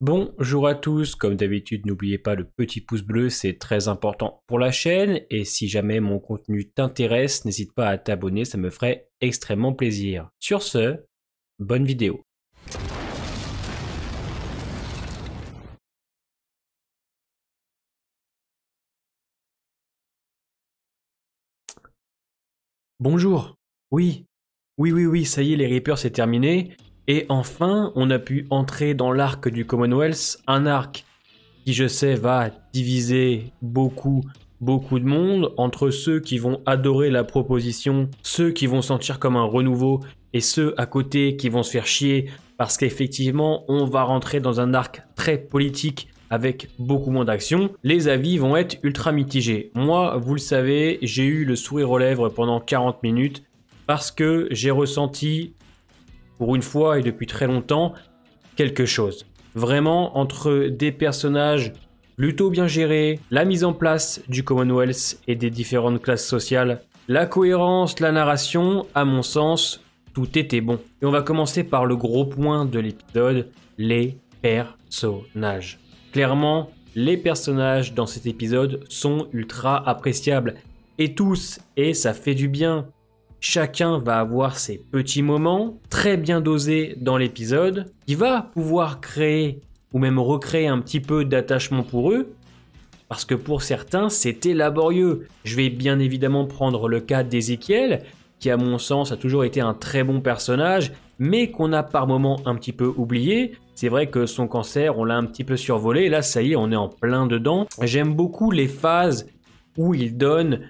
Bonjour à tous, comme d'habitude n'oubliez pas le petit pouce bleu, c'est très important pour la chaîne et si jamais mon contenu t'intéresse, n'hésite pas à t'abonner, ça me ferait extrêmement plaisir. Sur ce, bonne vidéo. Bonjour, oui, ça y est, les Reapers c'est terminé et enfin on a pu entrer dans l'arc du Commonwealth, un arc qui je sais va diviser beaucoup de monde entre ceux qui vont adorer la proposition, ceux qui vont sentir comme un renouveau et ceux à côté qui vont se faire chier parce qu'effectivement on va rentrer dans un arc très politique avec beaucoup moins d'action. Les avis vont être ultra mitigés. Moi, vous le savez, j'ai eu le sourire aux lèvres pendant 40 minutes parce que j'ai ressenti, pour une fois et depuis très longtemps, quelque chose. Vraiment, entre des personnages plutôt bien gérés, la mise en place du Commonwealth et des différentes classes sociales, la cohérence, la narration, à mon sens, tout était bon. Et on va commencer par le gros point de l'épisode, les personnages. Clairement, les personnages dans cet épisode sont ultra appréciables. Et tous, et ça fait du bien. Chacun va avoir ses petits moments, très bien dosés dans l'épisode, qui va pouvoir créer ou même recréer un petit peu d'attachement pour eux, parce que pour certains, c'était laborieux. Je vais bien évidemment prendre le cas d'Ezekiel, qui à mon sens a toujours été un très bon personnage, mais qu'on a par moments un petit peu oublié. C'est vrai que son cancer, on l'a un petit peu survolé, là ça y est, on est en plein dedans. J'aime beaucoup les phases où il donne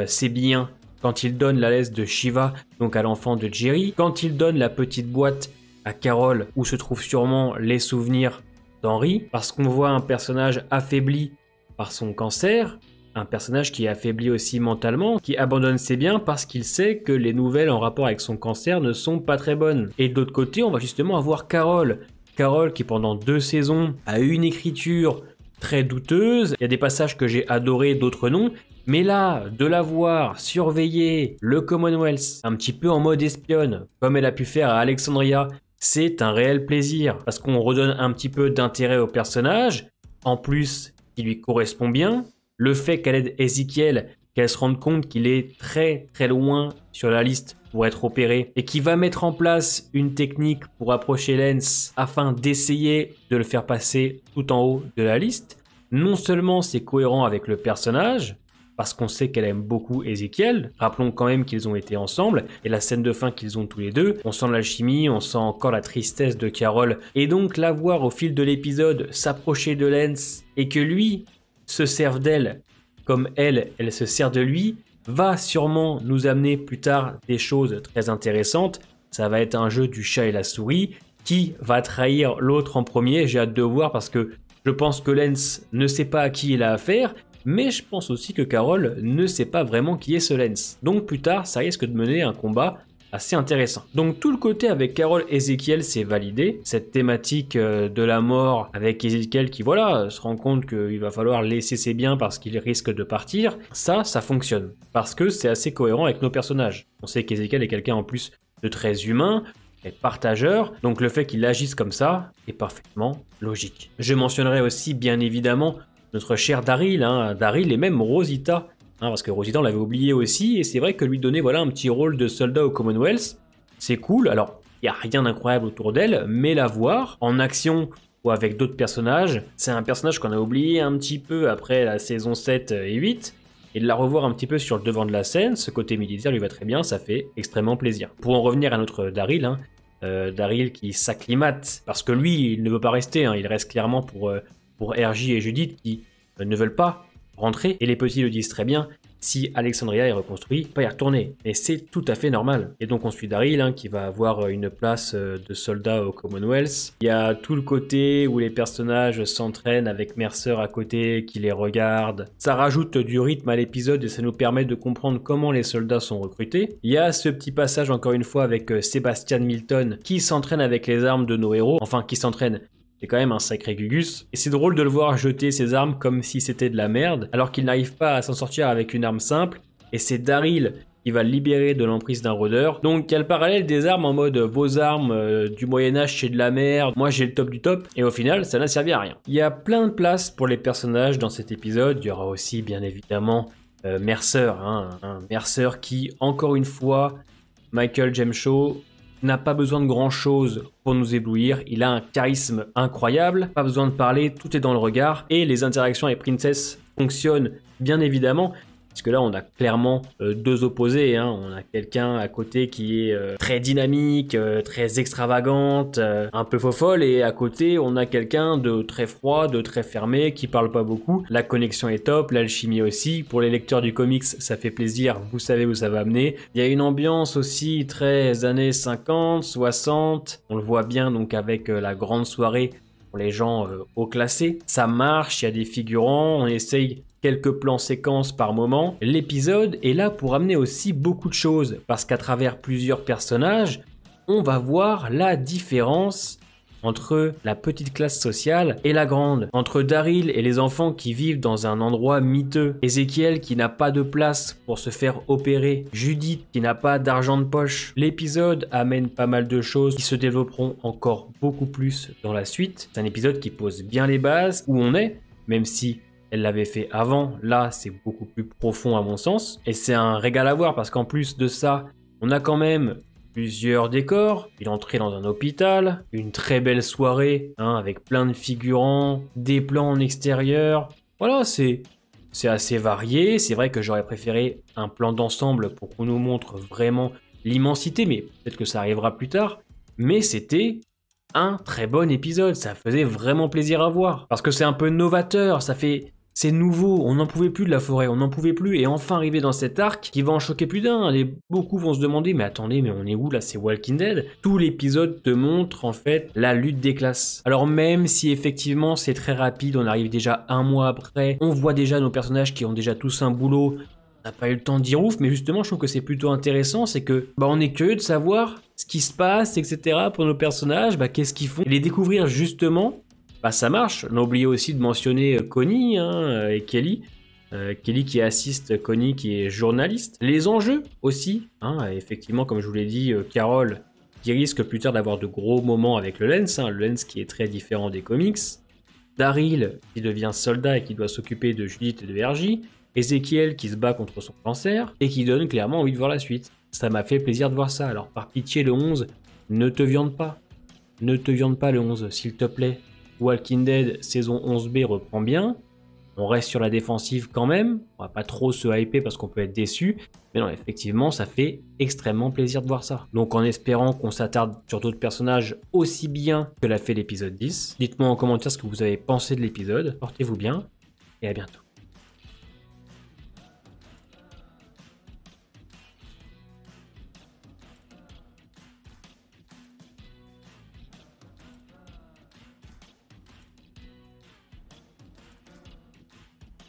ses biens. Quand il donne la laisse de Shiva, donc à l'enfant de Jerry, quand il donne la petite boîte à Carol, où se trouvent sûrement les souvenirs d'Henry, parce qu'on voit un personnage affaibli par son cancer, un personnage qui est affaibli aussi mentalement, qui abandonne ses biens parce qu'il sait que les nouvelles en rapport avec son cancer ne sont pas très bonnes. Et de l'autre côté, on va justement avoir Carol. Carol qui pendant 2 saisons a eu une écriture très douteuse, il y a des passages que j'ai adorés, d'autres non, mais là, de la voir surveiller le Commonwealth, un petit peu en mode espionne, comme elle a pu faire à Alexandria, c'est un réel plaisir, parce qu'on redonne un petit peu d'intérêt au personnage, en plus, qui lui correspond bien, le fait qu'elle aide Ezekiel, qu'elle se rende compte qu'il est très loin sur la liste pour être opéré, et qui va mettre en place une technique pour approcher Lance afin d'essayer de le faire passer tout en haut de la liste. Non seulement c'est cohérent avec le personnage, parce qu'on sait qu'elle aime beaucoup Ezekiel, rappelons quand même qu'ils ont été ensemble, et la scène de fin qu'ils ont tous les deux, on sent l'alchimie, on sent encore la tristesse de Carol, et donc la voir au fil de l'épisode s'approcher de Lance, et que lui se serve d'elle comme elle se sert de lui, va sûrement nous amener plus tard des choses très intéressantes. Ça va être un jeu du chat et la souris. Qui va trahir l'autre en premier? J'ai hâte de voir parce que je pense que Lance ne sait pas à qui il a affaire, mais je pense aussi que Carol ne sait pas vraiment qui est ce Lance. Donc plus tard, ça risque de mener un combat assez intéressant. Donc tout le côté avec Carol et Ezekiel, c'est validé. Cette thématique de la mort avec Ezekiel qui, voilà, se rend compte qu'il va falloir laisser ses biens parce qu'il risque de partir, ça fonctionne. Parce que c'est assez cohérent avec nos personnages. On sait qu'Ezekiel est quelqu'un en plus de très humain, et partageur, donc le fait qu'il agisse comme ça est parfaitement logique. Je mentionnerai aussi, bien évidemment, notre cher Daryl, Daryl et même Rosita, parce que Rosita on l'avait oublié aussi, et c'est vrai que lui donner voilà un petit rôle de soldat au Commonwealth, c'est cool. Alors il n'y a rien d'incroyable autour d'elle, mais la voir en action ou avec d'autres personnages, c'est un personnage qu'on a oublié un petit peu après la saison 7 et 8, et de la revoir un petit peu sur le devant de la scène, ce côté militaire lui va très bien, ça fait extrêmement plaisir. Pour en revenir à notre Daryl, Daryl qui s'acclimate, parce que lui il ne veut pas rester, il reste clairement pour RJ et Judith qui ne veulent pas rentrer, et les petits le disent très bien, si Alexandria est reconstruit, pas y retourner, et c'est tout à fait normal. Et donc on suit Daryl qui va avoir une place de soldat au Commonwealth. Il y a tout le côté où les personnages s'entraînent avec Mercer à côté qui les regarde. Ça rajoute du rythme à l'épisode et ça nous permet de comprendre comment les soldats sont recrutés. Il y a ce petit passage encore une fois avec Sebastian Milton qui s'entraîne avec les armes de nos héros, enfin qui s'entraîne. C'est quand même un sacré Gugus. Et c'est drôle de le voir jeter ses armes comme si c'était de la merde, alors qu'il n'arrive pas à s'en sortir avec une arme simple. Et c'est Daryl qui va le libérer de l'emprise d'un rôdeur. Donc il y a le parallèle des armes en mode vos armes du Moyen-Âge c'est de la merde, moi j'ai le top du top, et au final ça n'a servi à rien. Il y a plein de place pour les personnages dans cet épisode. Il y aura aussi bien évidemment Mercer, Mercer qui, encore une fois, Michael James Shaw n'a pas besoin de grand chose pour nous éblouir. Il a un charisme incroyable, pas besoin de parler, tout est dans le regard, et les interactions avec Princess fonctionnent bien évidemment. Parce que là, on a clairement deux opposés. On a quelqu'un à côté qui est très dynamique, très extravagante, un peu fofolle. Et à côté, on a quelqu'un de très froid, de très fermé, qui parle pas beaucoup. La connexion est top, l'alchimie aussi. Pour les lecteurs du comics, ça fait plaisir. Vous savez où ça va amener. Il y a une ambiance aussi très années 50, 60. On le voit bien donc avec la grande soirée pour les gens haut classés. Ça marche, il y a des figurants, on essaye quelques plans séquences par moment. L'épisode est là pour amener aussi beaucoup de choses, parce qu'à travers plusieurs personnages, on va voir la différence entre la petite classe sociale et la grande, entre Daryl et les enfants qui vivent dans un endroit miteux, Ezekiel qui n'a pas de place pour se faire opérer, Judith qui n'a pas d'argent de poche. L'épisode amène pas mal de choses qui se développeront encore beaucoup plus dans la suite. C'est un épisode qui pose bien les bases, où on est, même si elle l'avait fait avant, là c'est beaucoup plus profond à mon sens, et c'est un régal à voir parce qu'en plus de ça, on a quand même plusieurs décors, une entrée dans un hôpital, une très belle soirée, avec plein de figurants, des plans en extérieur, voilà, c'est assez varié. C'est vrai que j'aurais préféré un plan d'ensemble pour qu'on nous montre vraiment l'immensité, mais peut-être que ça arrivera plus tard, mais c'était un très bon épisode, ça faisait vraiment plaisir à voir, parce que c'est un peu novateur, c'est nouveau, on n'en pouvait plus de la forêt, on n'en pouvait plus, et enfin arriver dans cet arc qui va en choquer plus d'un. Beaucoup vont se demander, mais attendez, mais on est où là, c'est Walking Dead? Tout l'épisode te montre en fait la lutte des classes. Alors même si effectivement c'est très rapide, on arrive déjà un mois après, on voit déjà nos personnages qui ont déjà tous un boulot, on n'a pas eu le temps de dire ouf, mais justement je trouve que c'est plutôt intéressant, c'est que on est curieux de savoir ce qui se passe, etc. pour nos personnages, qu'est-ce qu'ils font, et les découvrir justement. Ça marche. On a oublié aussi de mentionner Connie et Kelly. Kelly qui assiste Connie qui est journaliste. Les enjeux aussi. Effectivement, comme je vous l'ai dit, Carol qui risque plus tard d'avoir de gros moments avec le Lens. Le Lens qui est très différent des comics. Daryl qui devient soldat et qui doit s'occuper de Judith et de RJ. Ezekiel qui se bat contre son cancer et qui donne clairement envie de voir la suite. Ça m'a fait plaisir de voir ça. Alors par pitié le 11, ne te viande pas. Ne te viande pas le 11, s'il te plaît. Walking Dead saison 11B reprend bien, on reste sur la défensive quand même, on va pas trop se hyper parce qu'on peut être déçu, mais non, effectivement ça fait extrêmement plaisir de voir ça. Donc en espérant qu'on s'attarde sur d'autres personnages aussi bien que l'a fait l'épisode 10, dites-moi en commentaire ce que vous avez pensé de l'épisode, portez-vous bien et à bientôt.